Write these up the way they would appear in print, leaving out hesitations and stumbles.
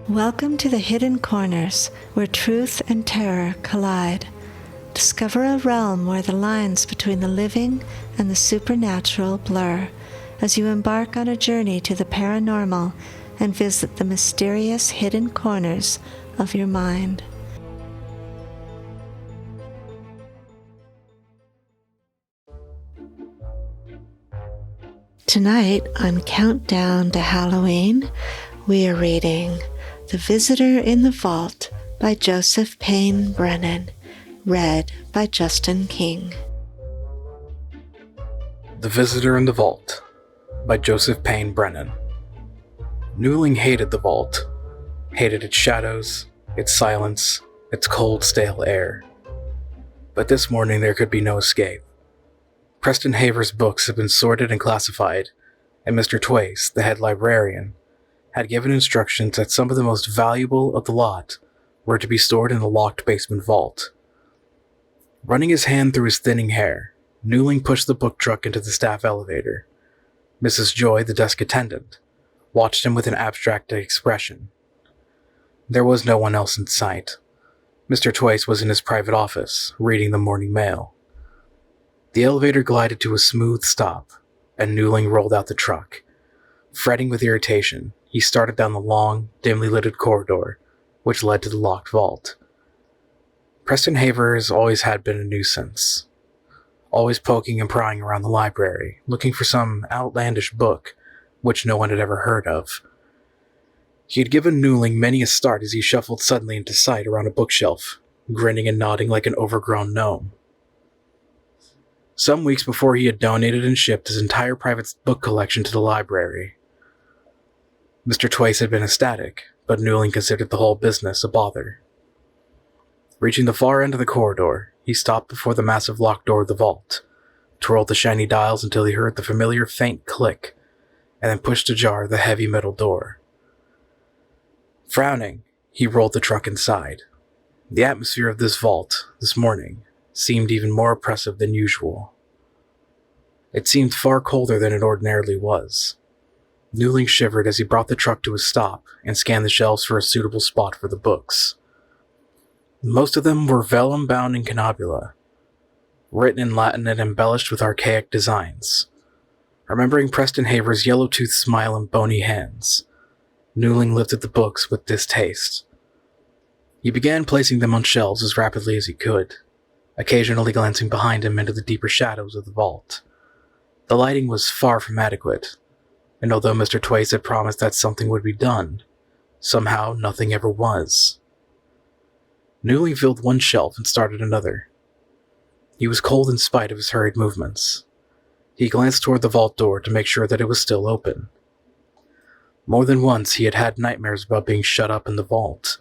Welcome to the Hidden Corners, where truth and terror collide. Discover a realm where the lines between the living and the supernatural blur, as you embark on a journey to the paranormal and visit the mysterious hidden corners of your mind. Tonight, on Countdown to Halloween, we are reading The Visitor in the Vault by Joseph Payne Brennan, read by Justin King. The Visitor in the Vault by Joseph Payne Brennan. Newling hated the vault, hated its shadows, its silence, its cold, stale air. But this morning there could be no escape. Preston Haver's books had been sorted and classified, and Mr. Twace, the head librarian, had given instructions that some of the most valuable of the lot were to be stored in the locked basement vault. Running his hand through his thinning hair, Newling pushed the book truck into the staff elevator. Mrs. Joy, the desk attendant, watched him with an abstracted expression. There was no one else in sight. Mr. Twace was in his private office, reading the morning mail. The elevator glided to a smooth stop, and Newling rolled out the truck. Fretting with irritation, he started down the long, dimly lit corridor, which led to the locked vault. Preston Haver has always had been a nuisance, always poking and prying around the library, looking for some outlandish book which no one had ever heard of. He had given Newling many a start as he shuffled suddenly into sight around a bookshelf, grinning and nodding like an overgrown gnome. Some weeks before he had donated and shipped his entire private book collection to the library. Mr. Twace had been ecstatic, but Newling considered the whole business a bother. Reaching the far end of the corridor, he stopped before the massive locked door of the vault, twirled the shiny dials until he heard the familiar faint click, and then pushed ajar the heavy metal door. Frowning, he rolled the truck inside. The atmosphere of this vault, this morning, seemed even more oppressive than usual. It seemed far colder than it ordinarily was. Newling shivered as he brought the truck to a stop and scanned the shelves for a suitable spot for the books. Most of them were vellum-bound in canobula, written in Latin and embellished with archaic designs. Remembering Preston Haver's yellow-toothed smile and bony hands, Newling lifted the books with distaste. He began placing them on shelves as rapidly as he could, occasionally glancing behind him into the deeper shadows of the vault. The lighting was far from adequate, and although Mr. Twace had promised that something would be done, somehow nothing ever was. Newling filled one shelf and started another. He was cold in spite of his hurried movements. He glanced toward the vault door to make sure that it was still open. More than once he had had nightmares about being shut up in the vault.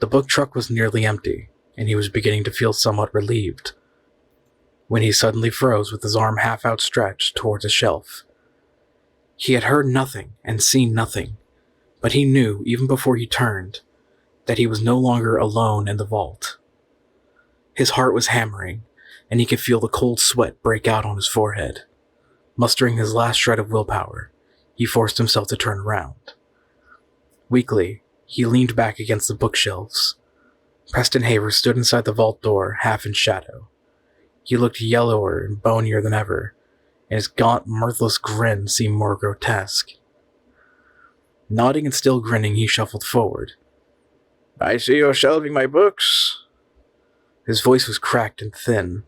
The book truck was nearly empty, and he was beginning to feel somewhat relieved, when he suddenly froze with his arm half outstretched towards a shelf. He had heard nothing and seen nothing, but he knew, even before he turned, that he was no longer alone in the vault. His heart was hammering, and he could feel the cold sweat break out on his forehead. Mustering his last shred of willpower, he forced himself to turn around. Weakly, he leaned back against the bookshelves. Preston Haver stood inside the vault door, half in shadow. He looked yellower and bonier than ever, and his gaunt, mirthless grin seemed more grotesque. Nodding and still grinning, he shuffled forward. "I see you're shelving my books." His voice was cracked and thin.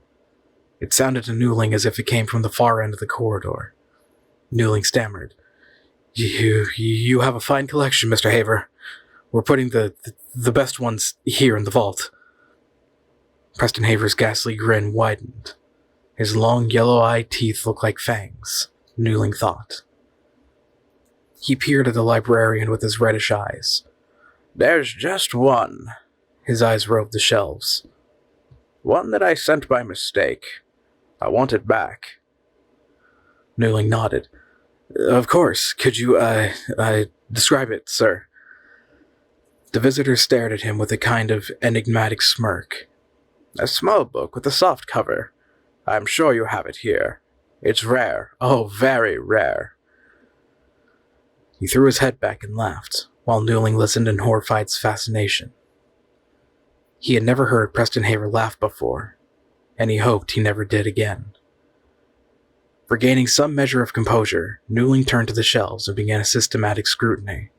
It sounded to Newling as if it came from the far end of the corridor. Newling stammered. You have a fine collection, Mr. Haver. We're putting the best ones here in the vault." Preston Haver's ghastly grin widened. His long, yellow-eyed teeth looked like fangs, Newling thought. He peered at the librarian with his reddish eyes. "There's just one." His eyes roved the shelves. "One that I sent by mistake. I want it back." Newling nodded. "Of course. Could you, describe it, sir?" The visitor stared at him with a kind of enigmatic smirk. "A small book with a soft cover. I'm sure you have it here. It's rare. Oh, very rare." He threw his head back and laughed, while Newling listened in horrified fascination. He had never heard Preston Haver laugh before, and he hoped he never did again. Regaining some measure of composure, Newling turned to the shelves and began a systematic scrutiny.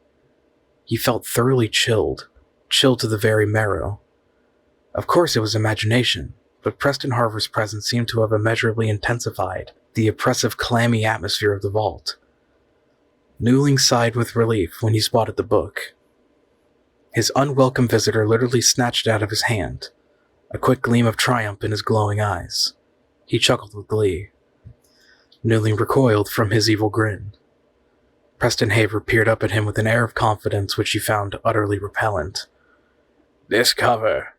He felt thoroughly chilled to the very marrow. Of course it was imagination, but Preston Harver's presence seemed to have immeasurably intensified the oppressive, clammy atmosphere of the vault. Newling sighed with relief when he spotted the book. His unwelcome visitor literally snatched it out of his hand, a quick gleam of triumph in his glowing eyes. He chuckled with glee. Newling recoiled from his evil grin. Preston Haver peered up at him with an air of confidence which he found utterly repellent. "This cover,"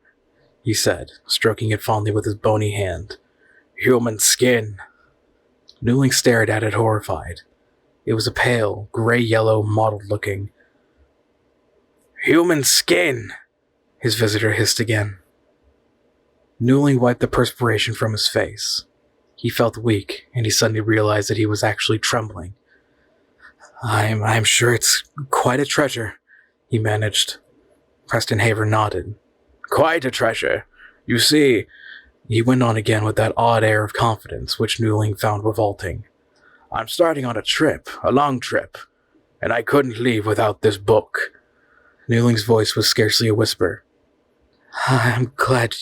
he said, stroking it fondly with his bony hand. "Human skin." Newling stared at it horrified. It was a pale, gray-yellow, mottled-looking. "Human skin!" his visitor hissed again. Newling wiped the perspiration from his face. He felt weak, and he suddenly realized that he was actually trembling. I'm sure it's quite a treasure," he managed. Preston Haver nodded. "Quite a treasure. You see," he went on again with that odd air of confidence which Newling found revolting. "I'm starting on a long trip, and I couldn't leave without this book." Newling's voice was scarcely a whisper. "I'm glad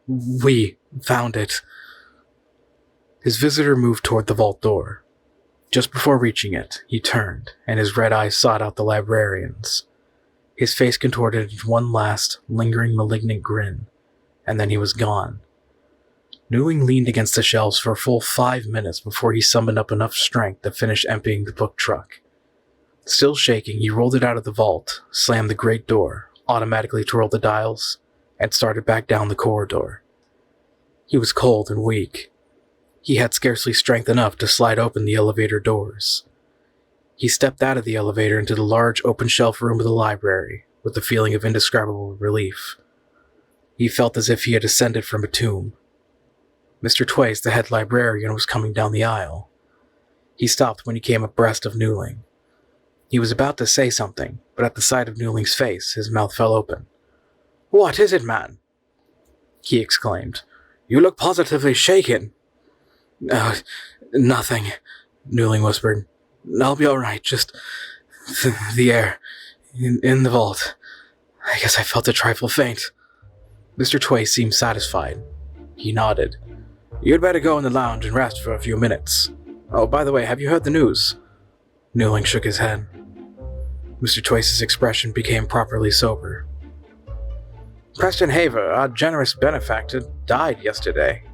we found it." His visitor moved toward the vault door. Just before reaching it, he turned, and his red eyes sought out the librarian's. His face contorted into one last, lingering, malignant grin, and then he was gone. Newling leaned against the shelves for a full 5 minutes before he summoned up enough strength to finish emptying the book truck. Still shaking, he rolled it out of the vault, slammed the great door, automatically twirled the dials, and started back down the corridor. He was cold and weak. He had scarcely strength enough to slide open the elevator doors. He stepped out of the elevator into the large open shelf room of the library with a feeling of indescribable relief. He felt as if he had ascended from a tomb. Mr. Twace, the head librarian, was coming down the aisle. He stopped when he came abreast of Newling. He was about to say something, but at the sight of Newling's face, his mouth fell open. "What is it, man?" he exclaimed. "You look positively shaken." Nothing," Newling whispered. "I'll be all right, just the air in the vault. I guess I felt a trifle faint." Mr. Twace seemed satisfied. He nodded. "You'd better go in the lounge and rest for a few minutes. Oh, by the way, have you heard the news?" Newling shook his head. Mr. Twace's expression became properly sober. "Preston Haver, our generous benefactor, died yesterday."